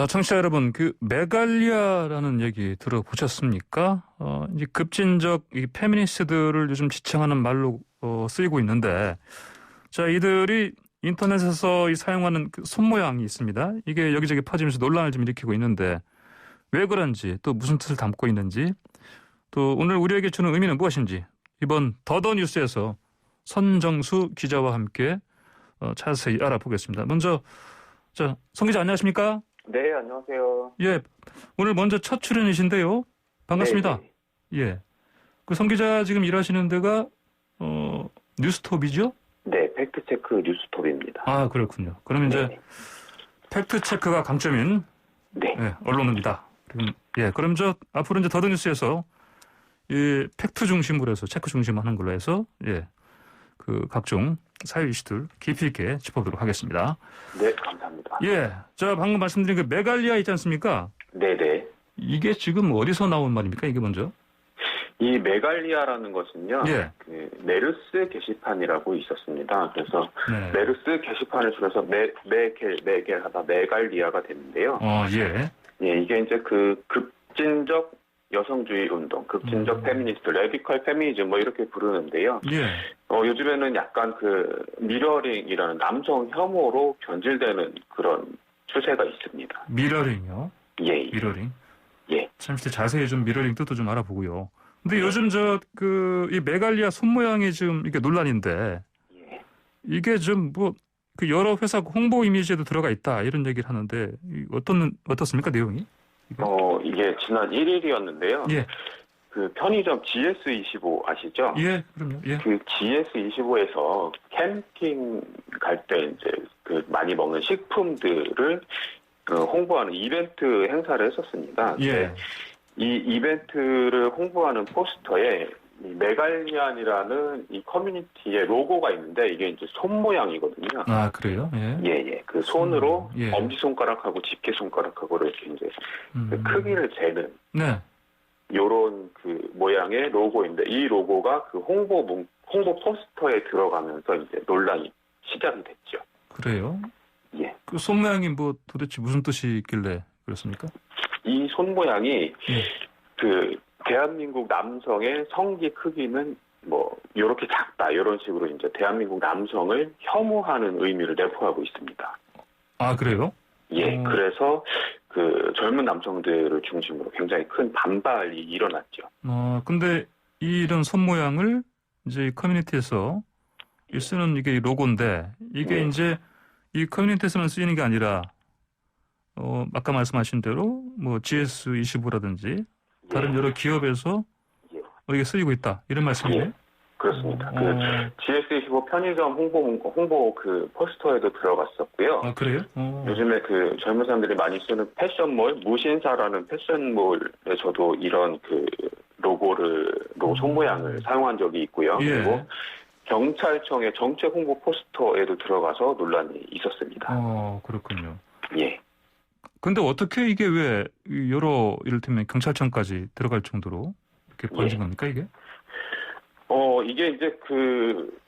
청취자 여러분, 그 메갈리아라는 얘기 들어보셨습니까? 이제 급진적 이 페미니스트들을 요즘 지칭하는 말로 쓰이고 있는데, 자, 이들이 인터넷에서 사용하는 그 손 모양이 있습니다. 이게 여기저기 퍼지면서 논란을 좀 일으키고 있는데, 왜 그런지, 또 무슨 뜻을 담고 있는지, 또 오늘 우리에게 주는 의미는 무엇인지, 이번 더더 뉴스에서 선정수 기자와 함께 자세히 알아보겠습니다. 먼저, 송 기자 안녕하십니까? 네, 안녕하세요. 예, 오늘 먼저 첫 출연이신데요. 반갑습니다. 네. 예. 그 송 기자 지금 일하시는 데가, 뉴스톱이죠? 네, 팩트체크 뉴스톱입니다. 아, 그렇군요. 그럼 이제, 네. 팩트체크가 강점인, 네. 예, 언론입니다. 그럼 앞으로 이제 더더뉴스에서, 이 팩트 중심으로 해서, 체크 중심 하는 걸로 해서, 예, 그 각종 사회 이슈들 깊이 있게 짚어보도록 하겠습니다. 네, 감사합니다. 예. 자, 방금 말씀드린 그 메갈리아 있지 않습니까? 네네. 이게 지금 어디서 나온 말입니까? 이게 먼저? 이 메갈리아라는 것은요, 예. 그 메르스 게시판이라고 있었습니다. 그래서 네. 메르스 게시판을 줄여서 메겔 하다 메갈리아가 됐는데요. 예. 예, 이게 이제 그 급진적 여성주의 운동, 급진적 페미니스트, 레디컬 페미니즘 뭐 이렇게 부르는데요. 예. 요즘에는 약간 그 미러링이라는 남성 혐오로 변질되는 그런 추세가 있습니다. 미러링이요? 예. 미러링? 예. 참, 자세히 좀 미러링 뜻도 좀 알아보고요. 근데 요즘 이 메갈리아 손 모양이 지금 이게 논란인데, 예. 이게 좀 그 여러 회사 홍보 이미지에도 들어가 있다, 이런 얘기를 하는데, 어떻습니까, 내용이? 이게 지난 1일이었는데요. 예. 그 편의점 GS25 아시죠? 예, 그럼요. 예. 그 GS25에서 캠핑 갈 때 이제 그 많이 먹는 식품들을 홍보하는 이벤트 행사를 했었습니다. 예. 이 이벤트를 홍보하는 포스터에 이 메갈리안이라는 이 커뮤니티의 로고가 있는데 이게 이제 손 모양이거든요. 아, 그래요? 예. 예. 그 손으로 예. 엄지손가락하고 집게손가락하고 이렇게 이제 그 크기를 재는 네. 요런 그 모양의 로고인데 이 로고가 그 홍보 포스터에 들어가면서 이제 논란이 시작이 됐죠. 그래요? 예. 그 손 모양이 도대체 무슨 뜻이 있길래 그렇습니까? 이 손 모양이 예. 그 대한민국 남성의 성기 크기는 뭐 요렇게 작다 이런 식으로 이제 대한민국 남성을 혐오하는 의미를 내포하고 있습니다. 아, 그래요? 예. 그래서 그 젊은 남성들을 중심으로 굉장히 큰 반발이 일어났죠. 근데 이런 손 모양을 이제 커뮤니티에서 쓰는 이게 로고인데 이게 이제 이 커뮤니티에서만 쓰이는 게 아니라 아까 말씀하신 대로 뭐 GS25라든지 다른 여러 기업에서 이게 쓰이고 있다 이런 말씀이네요. 예. 그렇습니다. 그 GS25 편의점 홍보 그 포스터에도 들어갔었고요. 아, 그래요? 요즘에 그 젊은 사람들이 많이 쓰는 패션몰 무신사라는 패션몰에서도 이런 그 로고 손 모양을 사용한 적이 있고요. 예. 그리고 경찰청의 정책 홍보 포스터에도 들어가서 논란이 있었습니다. 그렇군요. 예. 근데 어떻게 이게 왜 여러 이를테면 경찰청까지 들어갈 정도로 이렇게 번진 겁니까 이게? 이게 이제 그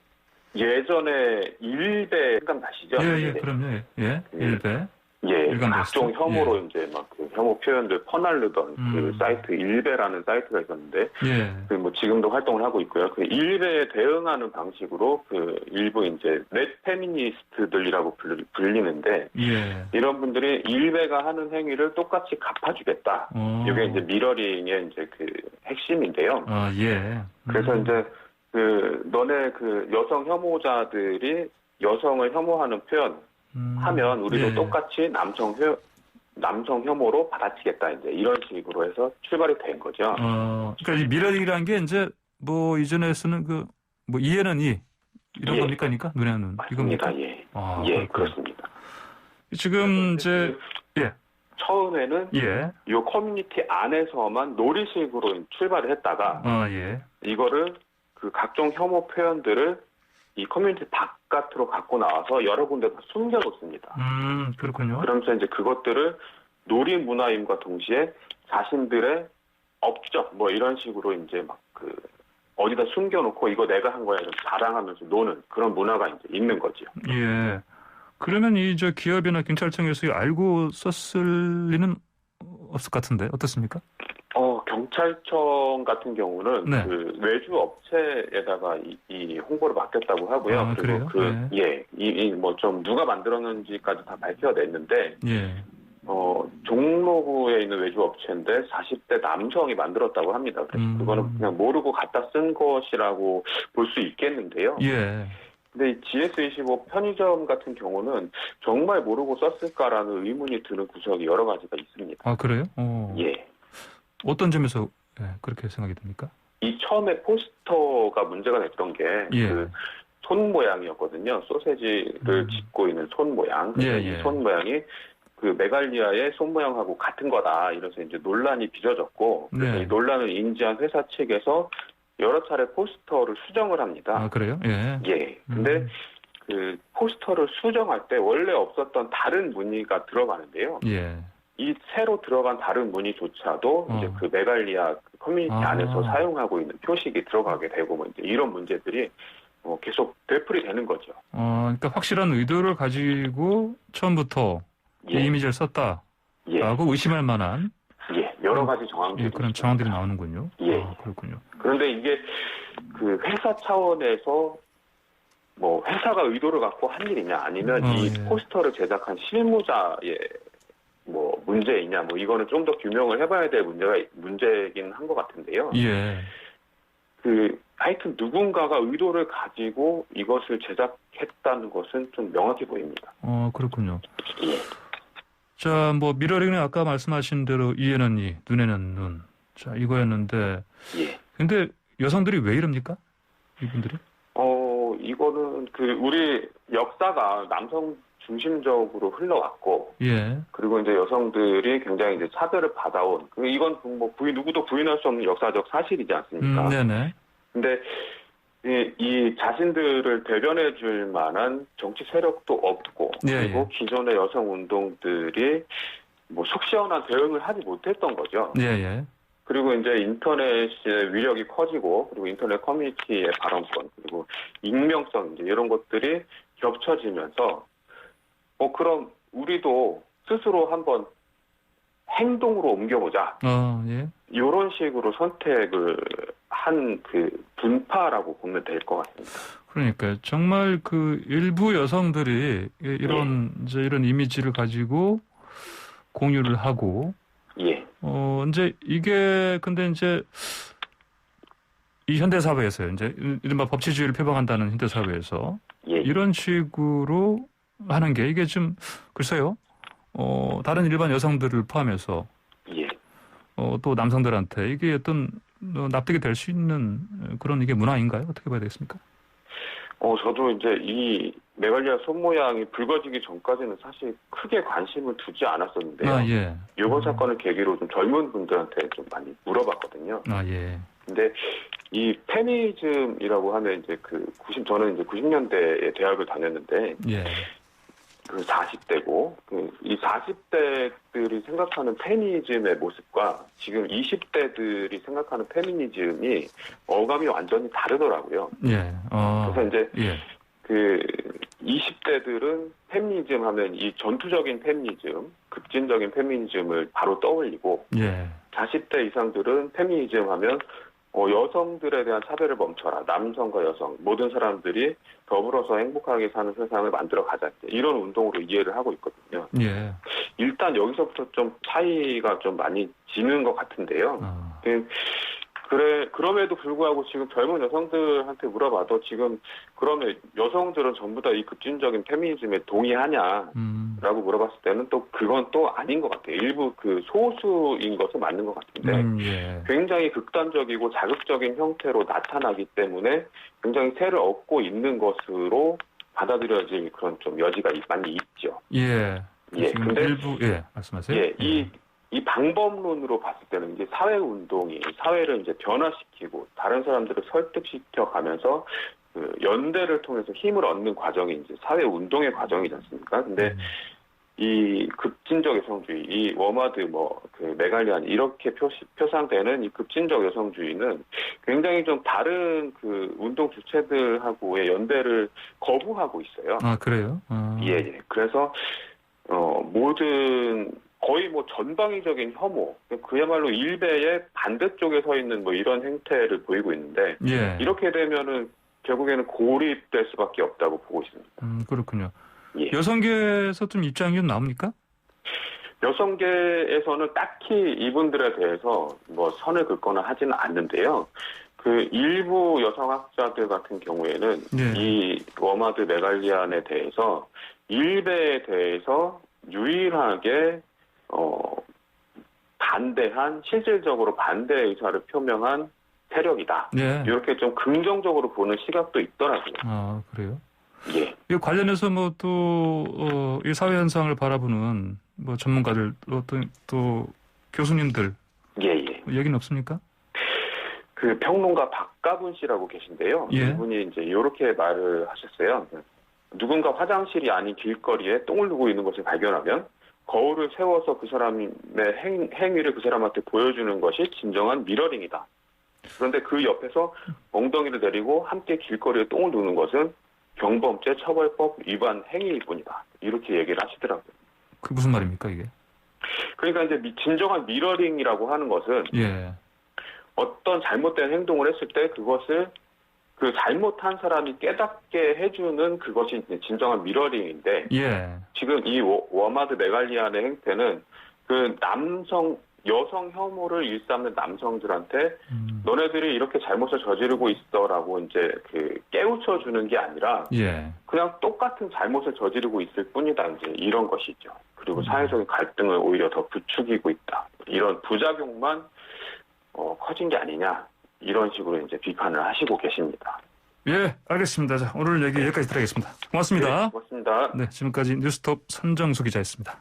예전에 일베 생각나시죠? 예, 그럼요. 예. 일베. 예, 각종 혐오로 이제 막 그 혐오 표현들 퍼날르던 그 사이트 일베라는 사이트가 있었는데, 그 뭐 지금도 활동을 하고 있고요. 그 일베에 대응하는 방식으로 그 일부 이제 넷 페미니스트들이라고 불리는데, 이런 분들이 일베가 하는 행위를 똑같이 갚아주겠다. 이게 이제 미러링의 이제 그 핵심인데요. 그래서 이제 그 너네 그 여성 혐오자들이 여성을 혐오하는 표현 하면 우리도 똑같이 남성 혐오로 받아치겠다 이제 이런 식으로 해서 출발이 된 거죠. 그러니까 이 미러링이라는 게 이제 뭐 이전에 쓰는 그 뭐 이해는 이 이런 겁니까, 그러니까 눈에 눈 맞습니다. 이겁니까? 예, 그렇습니다. 지금 이제 처음에는 이 커뮤니티 안에서만 놀이식으로 출발을 했다가 이거를 그 각종 혐오 표현들을 이 커뮤니티 바깥으로 갖고 나와서 여러 군데서 숨겨놓습니다. 그렇군요. 그러면서 이제 그것들을 놀이 문화임과 동시에 자신들의 업적 뭐 이런 식으로 이제 막 그 어디다 숨겨놓고 이거 내가 한 거야 이렇게 자랑하면서 노는 그런 문화가 이제 있는 거죠. 그러면 이 저 기업이나 경찰청에서 알고 썼을 리는 없을 것 같은데 어떻습니까? 경찰청 같은 경우는 네. 그 외주 업체에다가 이 홍보를 맡겼다고 하고요. 아, 그리고 그래요? 뭐 좀 누가 만들었는지까지 다 밝혀냈는데, 예. 종로구에 있는 외주 업체인데 40대 남성이 만들었다고 합니다. 그래서 그거는 그냥 모르고 갖다 쓴 것이라고 볼 수 있겠는데요. 예. 근데 이 GS25 편의점 같은 경우는 정말 모르고 썼을까라는 의문이 드는 구석이 여러 가지가 있습니다. 아, 그래요? 예. 어떤 점에서 그렇게 생각이 듭니까? 이 처음에 포스터가 문제가 됐던 게 그 손 모양이었거든요. 소세지를 짓고 있는 손 모양. 그래서 이 손 모양이 그 메갈리아의 손 모양하고 같은 거다. 이래서 이제 논란이 빚어졌고, 그래서 이 논란을 인지한 회사 측에서 여러 차례 포스터를 수정을 합니다. 아, 그래요? 예. 예. 근데 그 포스터를 수정할 때 원래 없었던 다른 무늬가 들어가는데요. 예. 이 새로 들어간 다른 무늬조차도 이제 그 메갈리아 커뮤니티 안에서 사용하고 있는 표식이 들어가게 되고 뭐 이제 이런 문제들이 계속 되풀이 되는 거죠. 그러니까 확실한 의도를 가지고 처음부터 이 이미지를 썼다라고 의심할 만한 여러 가지 정황들이 그런 정황들이 나오는군요. 예. 그렇군요. 그런데 이게 그 회사 차원에서 뭐 회사가 의도를 갖고 한 일이냐 아니면 이 포스터를 제작한 실무자의 뭐 문제이냐 뭐 이거는 좀 더 규명을 해봐야 될 문제이긴 한 것 같은데요. 예. 하여튼 누군가가 의도를 가지고 이것을 제작했다는 것은 좀 명확해 보입니다. 그렇군요. 예. 자, 뭐 미러링은 아까 말씀하신 대로 이에는 이, 눈에는 눈. 자, 이거였는데. 예. 근데 여성들이 왜 이럽니까? 이분들이? 이거는 우리 역사가 남성 중심적으로 흘러왔고, 예. 그리고 이제 여성들이 굉장히 이제 차별을 받아온, 이건 뭐 누구도 부인할 수 없는 역사적 사실이지 않습니까? 네네. 근데 이 자신들을 대변해 줄 만한 정치 세력도 없고, 그리고 기존의 여성 운동들이 뭐 속 시원한 대응을 하지 못했던 거죠. 예. 그리고 이제 인터넷의 위력이 커지고, 그리고 인터넷 커뮤니티의 발언권, 그리고 익명성, 이제 이런 것들이 겹쳐지면서, 그럼 우리도 스스로 한번 행동으로 옮겨보자. 예. 이런 식으로 선택을 한 분파라고 보면 될 것 같습니다. 그러니까 정말 일부 여성들이 이런 이미지를 가지고 공유를 하고, 이제 이게 근데 이제 이 현대 사회에서 이제 이른바 법치주의를 표방한다는 현대 사회에서 이런 식으로 하는 게 이게 좀 글쎄요. 다른 일반 여성들을 포함해서 또 남성들한테 이게 어떤 납득이 될 수 있는 그런 이게 문화인가요? 어떻게 봐야 되겠습니까? 저도 이제 이 메갈리아 손 모양이 불거지기 전까지는 사실 크게 관심을 두지 않았었는데요. 이번 사건을 계기로 좀 젊은 분들한테 좀 많이 물어봤거든요. 근데 이 페미니즘이라고 하면 이제 저는 이제 90년대에 대학을 다녔는데, 40대고, 이 40대들이 생각하는 페미니즘의 모습과 지금 20대들이 생각하는 페미니즘이 어감이 완전히 다르더라고요. 그래서 이제 20대들은 페미니즘 하면 이 전투적인 페미니즘, 급진적인 페미니즘을 바로 떠올리고, 40대 이상들은 페미니즘 하면 여성들에 대한 차별을 멈춰라. 남성과 여성, 모든 사람들이 더불어서 행복하게 사는 세상을 만들어 가자. 이런 운동으로 이해를 하고 있거든요. 일단 여기서부터 좀 차이가 좀 많이 지는 것 같은데요. 그럼에도 불구하고 지금 젊은 여성들한테 물어봐도 지금 그러면 여성들은 전부 다 이 급진적인 페미니즘에 동의하냐라고 물어봤을 때는 또 그건 또 아닌 것 같아요. 일부 소수인 것은 맞는 것 같은데 굉장히 극단적이고 자극적인 형태로 나타나기 때문에 굉장히 세를 얻고 있는 것으로 받아들여질 그런 좀 여지가 많이 있죠. 근데 일부 말씀하세요. 이 방법론으로 봤을 때는 이제 사회운동이 사회를 이제 변화시키고 다른 사람들을 설득시켜 가면서 연대를 통해서 힘을 얻는 과정이 이제 사회운동의 과정이지 않습니까? 근데 이 급진적 여성주의, 이 워마드 메갈리안 이렇게 표상되는 이 급진적 여성주의는 굉장히 좀 다른 운동 주체들하고의 연대를 거부하고 있어요. 그래요? 예. 그래서 모든 거의 뭐 전방위적인 혐오, 그야말로 일베의 반대쪽에 서 있는 뭐 이런 행태를 보이고 있는데 예. 이렇게 되면은 결국에는 고립될 수밖에 없다고 보고 있습니다. 그렇군요. 예. 여성계에서 좀 입장이 좀 나옵니까? 여성계에서는 딱히 이분들에 대해서 뭐 선을 긋거나 하지는 않는데요. 그 일부 여성학자들 같은 경우에는 예. 이 워마드 메갈리안에 대해서 일베에 대해서 유일하게 실질적으로 반대 의사를 표명한 세력이다. 예. 이렇게 좀 긍정적으로 보는 시각도 있더라고요. 아, 그래요? 예. 이 관련해서 뭐 또 이 사회 현상을 바라보는 뭐 전문가들 또 교수님들 예. 얘기는 없습니까? 그 평론가 박가분 씨라고 계신데요. 예. 이분이 이제 이렇게 말을 하셨어요. 누군가 화장실이 아닌 길거리에 똥을 누고 있는 것을 발견하면 거울을 세워서 그 사람의 행위를 그 사람한테 보여주는 것이 진정한 미러링이다. 그런데 그 옆에서 엉덩이를 내리고 함께 길거리에 똥을 누는 것은 경범죄 처벌법 위반 행위일 뿐이다. 이렇게 얘기를 하시더라고요. 그 무슨 말입니까 이게? 그러니까 이제 진정한 미러링이라고 하는 것은 예. 어떤 잘못된 행동을 했을 때 그것을 그 잘못한 사람이 깨닫게 해주는 그것이 이제 진정한 미러링인데 예. 지금 이 워마드 메갈리안의 행태는 그 여성 혐오를 일삼는 남성들한테 너네들이 이렇게 잘못을 저지르고 있어라고 이제 그 깨우쳐 주는 게 아니라 예. 그냥 똑같은 잘못을 저지르고 있을 뿐이다 이제 이런 것이죠. 그리고 사회적인 갈등을 오히려 더 부추기고 있다. 이런 부작용만 커진 게 아니냐 이런 식으로 이제 비판을 하시고 계십니다. 예, 알겠습니다. 자, 오늘 얘기 여기까지 드리겠습니다. 고맙습니다. 네, 고맙습니다. 네, 지금까지 뉴스톱 선정수 기자였습니다.